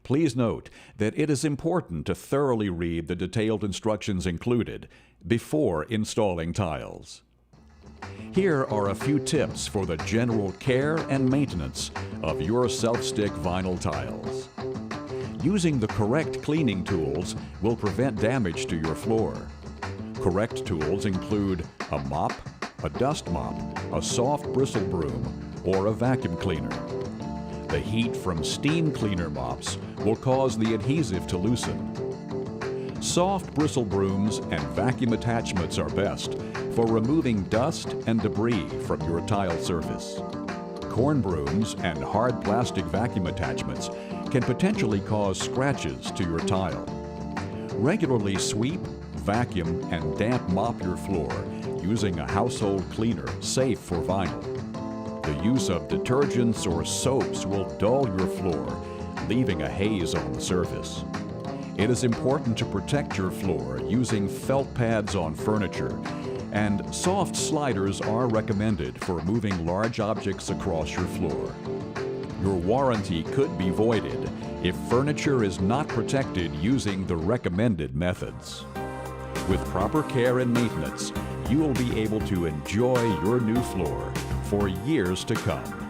Please note that it is important to thoroughly read the detailed instructions included before installing tiles. Here are a few tips for the general care and maintenance of your self-stick vinyl tiles. Using the correct cleaning tools will prevent damage to your floor. Correct tools include a mop, a dust mop, a soft bristle broom, or a vacuum cleaner. The heat from steam cleaner mops will cause the adhesive to loosen. Soft bristle brooms and vacuum attachments are best for removing dust and debris from your tile surface. Corn brooms and hard plastic vacuum attachments can potentially cause scratches to your tile. Regularly sweep, vacuum, and damp mop your floor using a household cleaner safe for vinyl. The use of detergents or soaps will dull your floor, leaving a haze on the surface. It is important to protect your floor using felt pads on furniture, and soft sliders are recommended for moving large objects across your floor. Your warranty could be voided if furniture is not protected using the recommended methods. With proper care and maintenance, you will be able to enjoy your new floor for years to come.